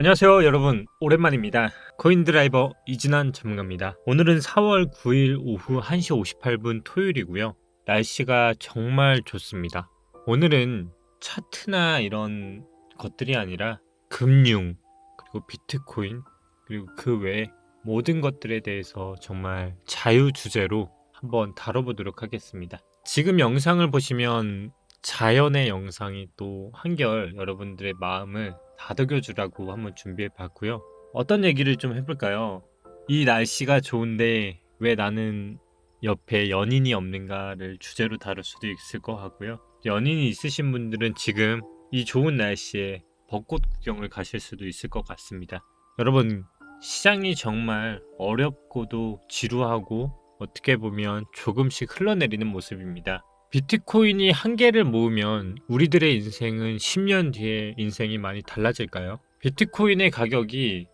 안녕하세요 여러분, 오랜만입니다. 코인드라이버 이진환 전문가입니다. 오늘은 4월 9일 오후 1시 58분 토요일이고요. 날씨가 정말 좋습니다. 오늘은 차트나 이런 것들이 아니라 금융, 그리고 비트코인, 그리고 그 외 모든 것들에 대해서 정말 자유 주제로 한번 다뤄보도록 하겠습니다. 지금 영상을 보시면 자연의 영상이 또 한결 여러분들의 마음을 다독여 주라고 한번 준비해 봤고요. 어떤 얘기를 좀 해볼까요? 이 날씨가 좋은데 왜 나는 옆에 연인이 없는가를 주제로 다룰 수도 있을 것 같고요. 연인이 있으신 분들은 지금 이 좋은 날씨에 벚꽃 구경을 가실 수도 있을 것 같습니다. 여러분, 시장이 정말 어렵고도 지루하고 어떻게 보면 조금씩 흘러내리는 모습입니다. 비트코인이 한 개를 모으면 우리들의 인생은 10년 뒤에 인생이 많이 달라질까요? 비트코인의 가격이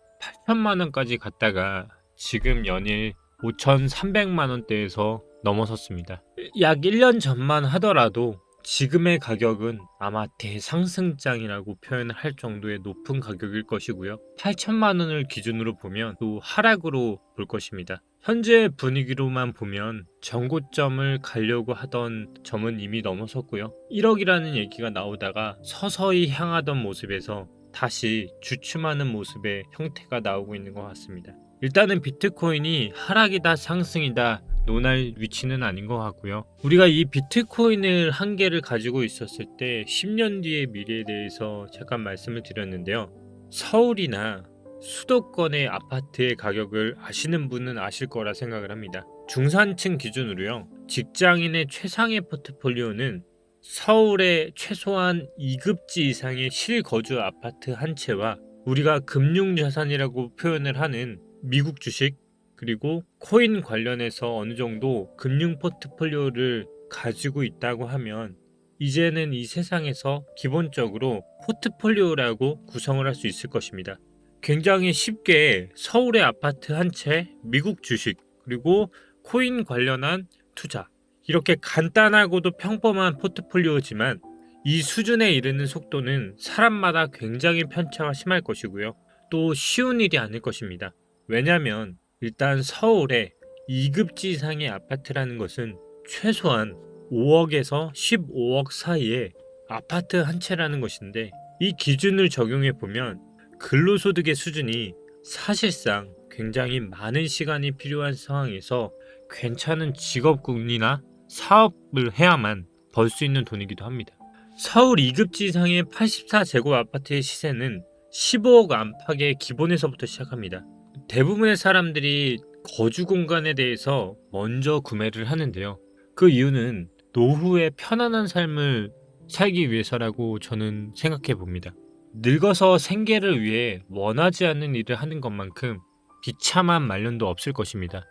8천만 원까지 갔다가 지금 연일 5,300만 원대에서 넘어섰습니다. 약 1년 전만 하더라도 지금의 가격은 아마 대상승장이라고 표현을 할 정도의 높은 가격일 것이고요. 8천만 원을 기준으로 보면 또 하락으로 볼 것입니다. 현재 분위기로만 보면 전고점을 가려고 하던 점은 이미 넘어섰고요. 1억이라는 얘기가 나오다가 서서히 향하던 모습에서 다시 주춤하는 모습의 형태가 나오고 있는 것 같습니다. 일단은 비트코인이 하락이다 상승이다 논할 위치는 아닌 것 같고요. 우리가 이 비트코인을 한 개를 가지고 있었을 때 10년 뒤의 미래에 대해서 잠깐 말씀을 드렸는데요. 서울이나 수도권의 아파트의 가격을 아시는 분은 아실 거라 생각을 합니다. 중산층 기준으로요. 직장인의 최상의 포트폴리오는 서울의 최소한 2급지 이상의 실거주 아파트 한 채와 우리가 금융자산이라고 표현을 하는 미국 주식, 그리고 코인 관련해서 어느 정도 금융 포트폴리오를 가지고 있다고 하면 이제는 이 세상에서 기본적으로 포트폴리오라고 구성을 할 수 있을 것입니다. 굉장히 쉽게 서울의 아파트 한 채, 미국 주식, 그리고 코인 관련한 투자, 이렇게 간단하고도 평범한 포트폴리오지만 이 수준에 이르는 속도는 사람마다 굉장히 편차가 심할 것이고요. 또 쉬운 일이 아닐 것입니다. 왜냐하면 일단 서울에 2급지 이상의 아파트라는 것은 최소한 5억에서 15억 사이의 아파트 한 채라는 것인데, 이 기준을 적용해 보면 근로소득의 수준이 사실상 굉장히 많은 시간이 필요한 상황에서 괜찮은 직업군이나 사업을 해야만 벌 수 있는 돈이기도 합니다. 서울 2급지 이상의 84제곱 아파트의 시세는 15억 안팎의 기본에서부터 시작합니다. 대부분의 사람들이 거주 공간에 대해서 먼저 구매를 하는데요. 그 이유는 노후에 편안한 삶을 살기 위해서라고 저는 생각해 봅니다. 늙어서 생계를 위해 원하지 않는 일을 하는 것만큼 비참한 말년도 없을 것입니다.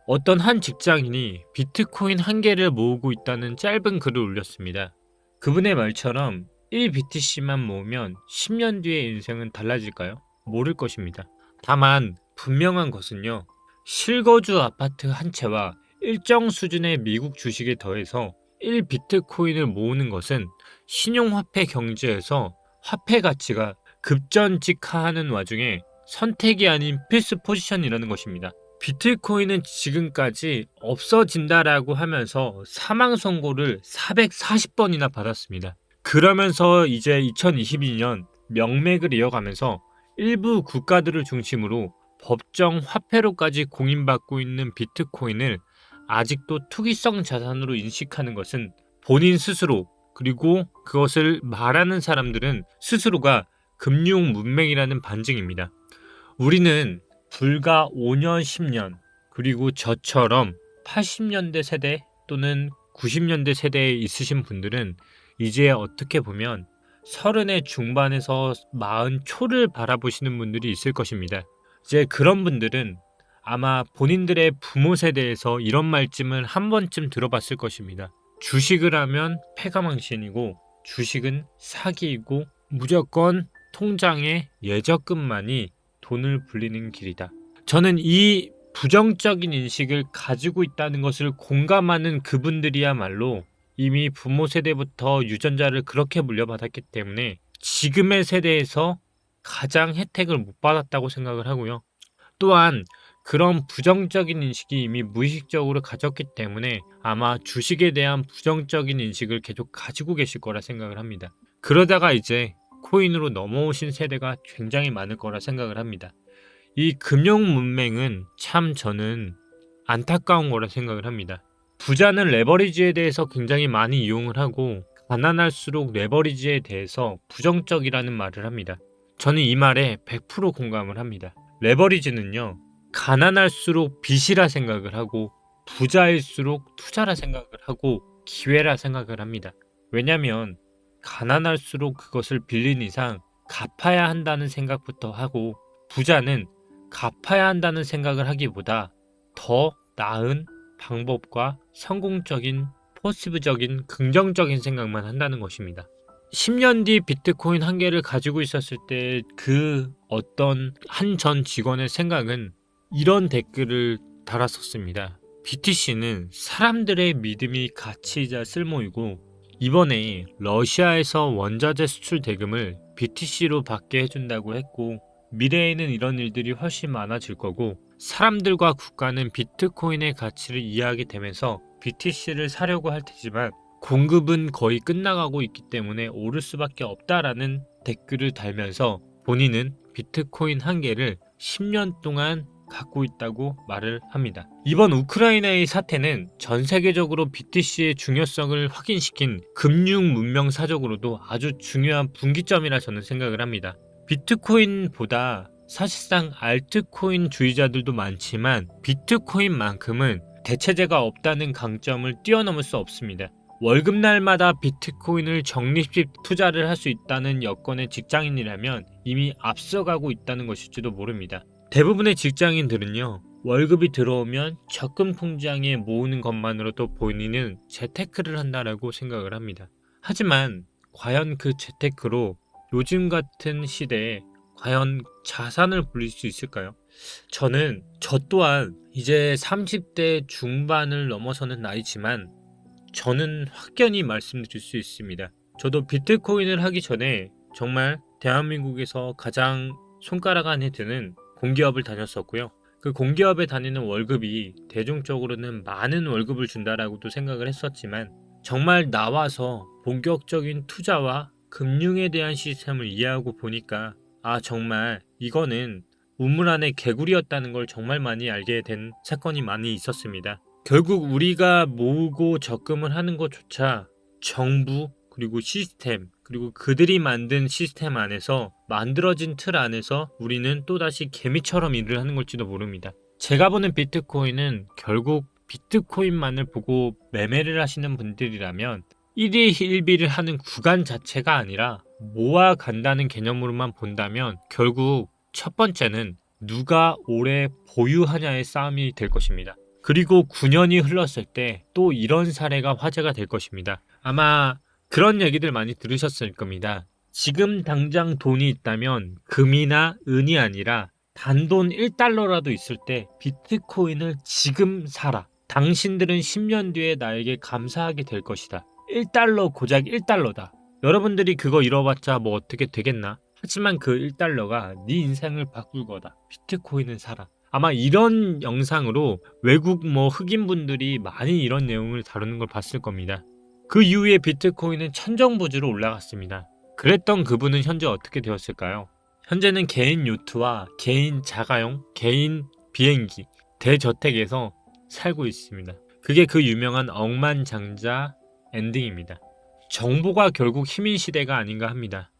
어떤 한 직장인이 비트코인 한 개를 모으고 있다는 짧은 글을 올렸습니다. 그분의 말처럼 1BTC만 모으면 10년 뒤의 인생은 달라질까요? 모를 것입니다. 다만 분명한 것은요, 실거주 아파트 한 채와 일정 수준의 미국 주식에 더해서 1비트코인을 모으는 것은 신용화폐 경제에서 화폐 가치가 급전직하하는 와중에 선택이 아닌 필수 포지션이라는 것입니다. 비트코인은 지금까지 없어진다라고 하면서 사망 선고를 440번이나 받았습니다. 그러면서 이제 2022년 명맥을 이어가면서 일부 국가들을 중심으로 법정 화폐로까지 공인받고 있는 비트코인을 아직도 투기성 자산으로 인식하는 것은 본인 스스로, 그리고 그것을 말하는 사람들은 스스로가 금융 문맹이라는 반증입니다. 우리는 불과 5년, 10년, 그리고 저처럼 80년대 세대 또는 90년대 세대에 있으신 분들은 이제 어떻게 보면 30의 중반에서 40 초를 바라보시는 분들이 있을 것입니다. 이제 그런 분들은 아마 본인들의 부모 세대에서 이런 말씀을 한 번쯤 들어봤을 것입니다. 주식을 하면 패가망신이고 주식은 사기이고 무조건 통장에 예적금만이 돈을 불리는 길이다. 저는 이 부정적인 인식을 가지고 있다는 것을 공감하는 그분들이야말로 이미 부모 세대부터 유전자를 그렇게 물려받았기 때문에 지금의 세대에서 가장 혜택을 못 받았다고 생각을 하고요. 또한 그런 부정적인 인식이 이미 무의식적으로 가졌기 때문에 아마 주식에 대한 부정적인 인식을 계속 가지고 계실 거라 생각을 합니다. 그러다가 이제 코인으로 넘어오신 세대가 굉장히 많을 거라 생각을 합니다. 이 금융 문맹은 참 저는 안타까운 거라 생각을 합니다. 부자는 레버리지에 대해서 굉장히 많이 이용을 하고 가난할수록 레버리지에 대해서 부정적이라는 말을 합니다. 저는 이 말에 100% 공감을 합니다. 레버리지는요, 가난할수록 빚이라 생각을 하고 부자일수록 투자라 생각을 하고 기회라 생각을 합니다. 왜냐면 가난할수록 그것을 빌린 이상 갚아야 한다는 생각부터 하고 부자는 갚아야 한다는 생각을 하기보다 더 나은 방법과 성공적인 포지티브적인 긍정적인 생각만 한다는 것입니다. 10년 뒤 비트코인 한 개를 가지고 있었을 때 그 어떤 한 전 직원의 생각은 이런 댓글을 달았었습니다. BTC는 사람들의 믿음이 가치이자 쓸모이고 이번에 러시아에서 원자재 수출 대금을 BTC로 받게 해준다고 했고 미래에는 이런 일들이 훨씬 많아질 거고 사람들과 국가는 비트코인의 가치를 이해하게 되면서 BTC를 사려고 할 테지만 공급은 거의 끝나가고 있기 때문에 오를 수밖에 없다라는 댓글을 달면서 본인은 비트코인 한 개를 10년 동안 갖고 있다고 말을 합니다. 이번 우크라이나의 사태는 전 세계적으로 BTC의 중요성을 확인시킨 금융 문명 사적으로도 아주 중요한 분기점이라 저는 생각을 합니다. 비트코인보다 사실상 알트코인 주의자들도 많지만 비트코인만큼은 대체제가 없다는 강점을 뛰어넘을 수 없습니다. 월급날마다 비트코인을 적립식 투자를 할 수 있다는 여건의 직장인이라면 이미 앞서가고 있다는 것일지도 모릅니다. 대부분의 직장인들은요, 월급이 들어오면 적금 통장에 모으는 것만으로도 본인은 재테크를 한다라고 생각을 합니다. 하지만 과연 그 재테크로 요즘 같은 시대에 과연 자산을 불릴 수 있을까요? 저 또한 이제 30대 중반을 넘어서는 나이지만 저는 확연히 말씀드릴 수 있습니다. 저도 비트코인을 하기 전에 정말 대한민국에서 가장 손가락 안에 드는 공기업을 다녔었고요. 그 공기업에 다니는 월급이 대중적으로는 많은 월급을 준다라고도 생각을 했었지만 정말 나와서 본격적인 투자와 금융에 대한 시스템을 이해하고 보니까 정말 이거는 우물 안의 개구리였다는 걸 정말 많이 알게 된 사건이 많이 있었습니다. 결국 우리가 모으고 적금을 하는 것조차 정부 그리고 시스템 그리고 그들이 만든 시스템 안에서 만들어진 틀 안에서 우리는 또다시 개미처럼 일을 하는 걸지도 모릅니다. 제가 보는 비트코인은 결국 비트코인만을 보고 매매를 하시는 분들이라면 1위 1비를 하는 구간 자체가 아니라 모아간다는 개념으로만 본다면 결국 첫 번째는 누가 오래 보유하냐의 싸움이 될 것입니다. 그리고 9년이 흘렀을 때 또 이런 사례가 화제가 될 것입니다. 아마 그런 얘기들 많이 들으셨을 겁니다. 지금 당장 돈이 있다면 금이나 은이 아니라 단돈 1달러라도 있을 때 비트코인을 지금 사라. 당신들은 10년 뒤에 나에게 감사하게 될 것이다. 1달러 고작 1달러다. 여러분들이 그거 잃어봤자 뭐 어떻게 되겠나? 하지만 그 1달러가 네 인생을 바꿀 거다. 비트코인을 사라. 아마 이런 영상으로 외국 흑인분들이 많이 이런 내용을 다루는 걸 봤을 겁니다. 그 이후에 비트코인은 천정부지로 올라갔습니다. 그랬던 그분은 현재 어떻게 되었을까요? 현재는 개인 요트와 개인 자가용, 개인 비행기, 대저택에서 살고 있습니다. 그게 그 유명한 억만장자 엔딩입니다. 정보가 결국 힘인 시대가 아닌가 합니다.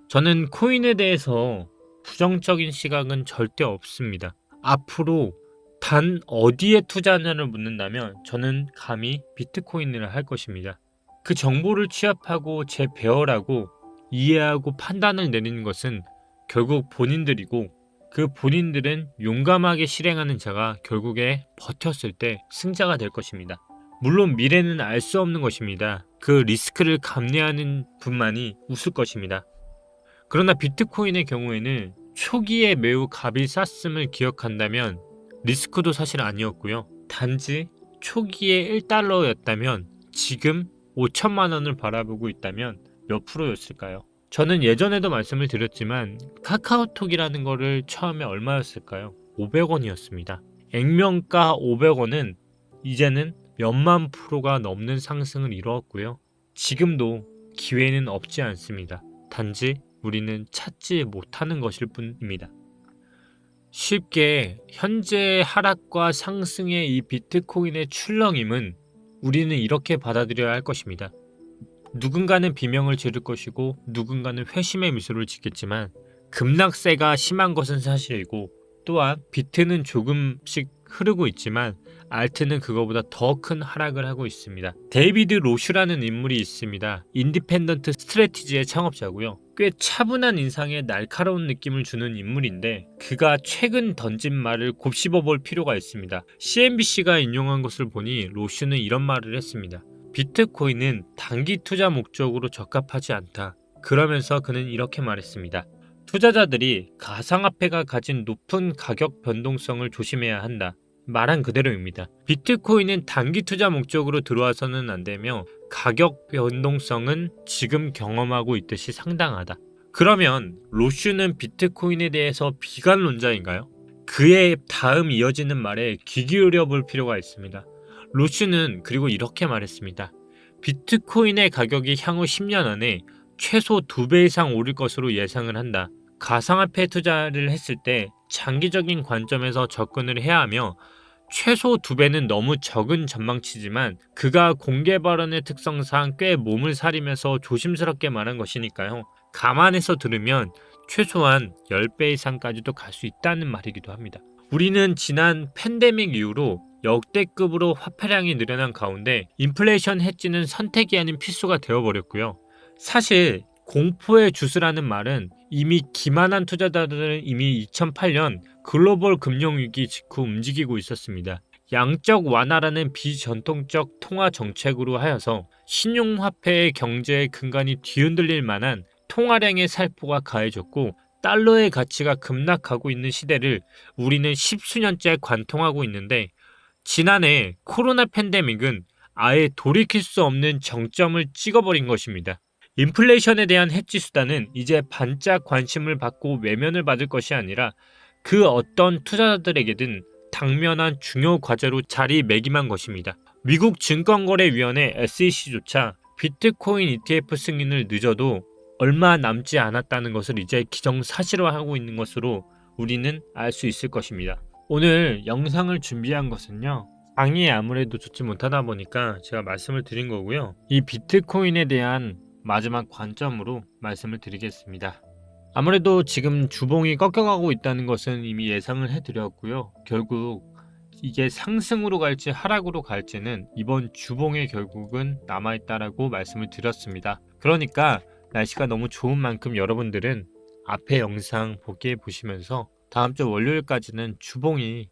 저는 코인에 대해서 부정적인 시각은 절대 없습니다. 앞으로 단 어디에 투자하냐를 묻는다면 저는 감히 비트코인을 할 것입니다. 그 정보를 취합하고 재배열하고 이해하고 판단을 내리는 것은 결국 본인들이고 그 본인들은 용감하게 실행하는 자가 결국에 버텼을 때 승자가 될 것입니다. 물론 미래는 알 수 없는 것입니다. 그 리스크를 감내하는 분만이 웃을 것입니다. 그러나 비트코인의 경우에는 초기에 매우 값이 쌌음을 기억한다면 리스크도 사실 아니었고요. 단지 초기에 1달러였다면 지금 5천만 원을 바라보고 있다면 몇 프로였을까요? 저는 예전에도 말씀을 드렸지만 카카오톡이라는 거를 처음에 얼마였을까요? 500원이었습니다. 액면가 500원은 이제는 몇만 프로가 넘는 상승을 이루었고요. 지금도 기회는 없지 않습니다. 단지 우리는 찾지 못하는 것일 뿐입니다. 쉽게 현재 하락과 상승의 이 비트코인의 출렁임은 우리는 이렇게 받아들여야 할 것입니다. 누군가는 비명을 지를 것이고 누군가는 회심의 미소를 짓겠지만 급락세가 심한 것은 사실이고, 또한 비트는 조금씩 흐르고 있지만 알트는 그거보다 더 큰 하락을 하고 있습니다. 데이비드 로슈라는 인물이 있습니다. 인디펜던트 스트래티지의 창업자고요. 꽤 차분한 인상에 날카로운 느낌을 주는 인물인데, 그가 최근 던진 말을 곱씹어 볼 필요가 있습니다. CNBC가 인용한 것을 보니 로슈는 이런 말을 했습니다. 비트코인은 단기 투자 목적으로 적합하지 않다. 그러면서 그는 이렇게 말했습니다. 투자자들이 가상화폐가 가진 높은 가격 변동성을 조심해야 한다. 말한 그대로입니다. 비트코인은 단기 투자 목적으로 들어와서는 안 되며 가격 변동성은 지금 경험하고 있듯이 상당하다. 그러면 로슈는 비트코인에 대해서 비관론자인가요? 그의 다음 이어지는 말에 귀 기울여 볼 필요가 있습니다. 로슈는 그리고 이렇게 말했습니다. 비트코인의 가격이 향후 10년 안에 최소 2배 이상 오를 것으로 예상을 한다. 가상화폐 투자를 했을 때 장기적인 관점에서 접근을 해야 하며 최소 2배는 너무 적은 전망치지만 그가 공개 발언의 특성상 꽤 몸을 사리면서 조심스럽게 말한 것이니까요. 감안해서 들으면 최소한 10배 이상까지도 갈 수 있다는 말이기도 합니다. 우리는 지난 팬데믹 이후로 역대급으로 화폐량이 늘어난 가운데 인플레이션 해지는 선택이 아닌 필수가 되어버렸고요. 사실 공포의 주스라는 말은 이미 기만한 투자자들은 이미 2008년 글로벌 금융위기 직후 움직이고 있었습니다. 양적 완화라는 비전통적 통화 정책으로 하여서 신용화폐의 경제의 근간이 뒤흔들릴 만한 통화량의 살포가 가해졌고, 달러의 가치가 급락하고 있는 시대를 우리는 십수년째 관통하고 있는데, 지난해 코로나 팬데믹은 아예 돌이킬 수 없는 정점을 찍어버린 것입니다. 인플레이션에 대한 해지 수단은 이제 반짝 관심을 받고 외면을 받을 것이 아니라 그 어떤 투자자들에게든 당면한 중요 과제로 자리매김한 것입니다. 미국 증권거래위원회 SEC조차 비트코인 ETF 승인을 늦어도 얼마 남지 않았다는 것을 이제 기정사실화하고 있는 것으로 우리는 알 수 있을 것입니다. 오늘 영상을 준비한 것은요, 장이 아무래도 좋지 못하다 보니까 제가 말씀을 드린 거고요. 이 비트코인에 대한 마지막 관점으로 말씀을 드리겠습니다. 아무래도 지금 주봉이 꺾여가고 있다는 것은 이미 예상을 해드렸고요. 결국 이게 상승으로 갈지 하락으로 갈지는 이번 주봉의 결국은 남아있다라고 말씀을 드렸습니다. 그러니까 날씨가 너무 좋은 만큼 여러분들은 앞에 영상 보기해 보시면서 다음 주 월요일까지는 주봉이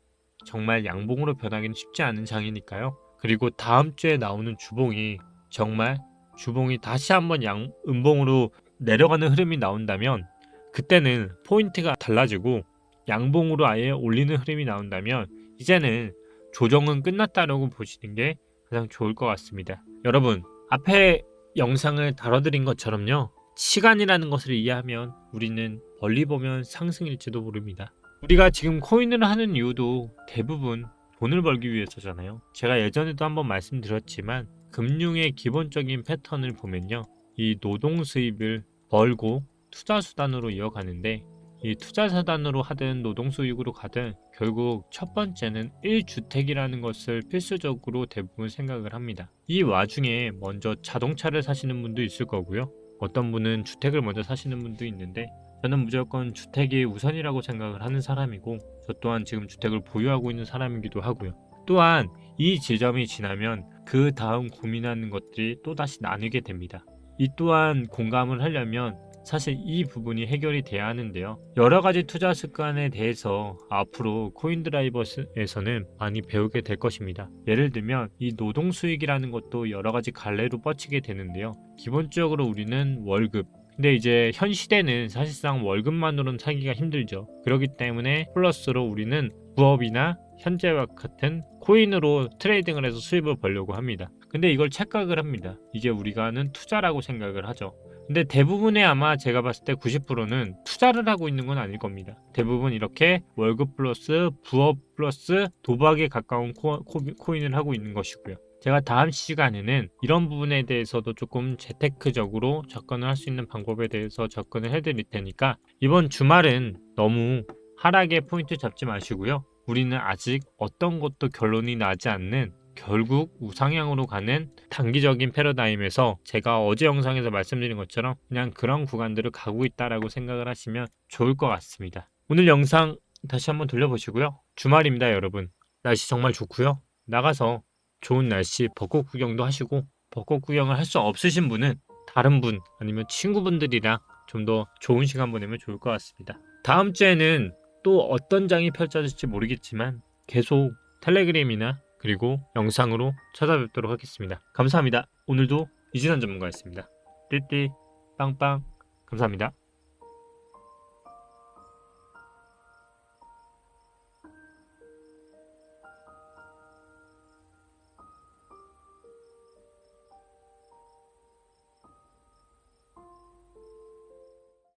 정말 양봉으로 변하기는 쉽지 않은 장이니까요. 그리고 다음 주에 나오는 주봉이 정말 주봉이 다시 한번 음봉으로 내려가는 흐름이 나온다면 그때는 포인트가 달라지고 양봉으로 아예 올리는 흐름이 나온다면 이제는 조정은 끝났다라고 보시는 게 가장 좋을 것 같습니다. 여러분, 앞에 영상을 다뤄드린 것처럼요, 시간이라는 것을 이해하면 우리는 멀리 보면 상승일지도 모릅니다. 우리가 지금 코인을 하는 이유도 대부분 돈을 벌기 위해서잖아요. 제가 예전에도 한번 말씀드렸지만 금융의 기본적인 패턴을 보면요, 이 노동 수입을 벌고 투자 수단으로 이어가는데, 이 투자 수단으로 하든 노동 수익으로 가든 결국 첫 번째는 1주택이라는 것을 필수적으로 대부분 생각을 합니다. 이 와중에 먼저 자동차를 사시는 분도 있을 거고요, 어떤 분은 주택을 먼저 사시는 분도 있는데, 저는 무조건 주택이 우선이라고 생각을 하는 사람이고, 저 또한 지금 주택을 보유하고 있는 사람이기도 하고요. 또한 이 지점이 지나면 그 다음 고민하는 것들이 또다시 나뉘게 됩니다. 이 또한 공감을 하려면 사실 이 부분이 해결이 돼야 하는데요. 여러 가지 투자 습관에 대해서 앞으로 코인드라이버에서는 많이 배우게 될 것입니다. 예를 들면 이 노동 수익이라는 것도 여러 가지 갈래로 뻗치게 되는데요. 기본적으로 우리는 월급, 근데 이제 현 시대는 사실상 월급만으로는 살기가 힘들죠. 그렇기 때문에 플러스로 우리는 부업이나 현재와 같은 코인으로 트레이딩을 해서 수입을 벌려고 합니다. 근데 이걸 착각을 합니다. 이게 우리가 하는 투자라고 생각을 하죠. 근데 대부분의 아마 제가 봤을 때 90%는 투자를 하고 있는 건 아닐 겁니다. 대부분 이렇게 월급 플러스 부업 플러스 도박에 가까운 코인을 하고 있는 것이고요. 제가 다음 시간에는 이런 부분에 대해서도 조금 재테크적으로 접근을 할 수 있는 방법에 대해서 접근을 해드릴 테니까 이번 주말은 너무 하락에 포인트 잡지 마시고요. 우리는 아직 어떤 것도 결론이 나지 않는 결국 우상향으로 가는 단기적인 패러다임에서 제가 어제 영상에서 말씀드린 것처럼 그냥 그런 구간들을 가고 있다라고 생각을 하시면 좋을 것 같습니다. 오늘 영상 다시 한번 돌려보시고요. 주말입니다, 여러분. 날씨 정말 좋고요. 나가서 좋은 날씨 벚꽃 구경도 하시고, 벚꽃 구경을 할 수 없으신 분은 다른 분 아니면 친구분들이랑 좀 더 좋은 시간 보내면 좋을 것 같습니다. 다음 주에는 또 어떤 장이 펼쳐질지 모르겠지만 계속 텔레그램이나 그리고 영상으로 찾아뵙도록 하겠습니다. 감사합니다. 오늘도 이진환 전문가였습니다. 띠띠 빵빵 감사합니다.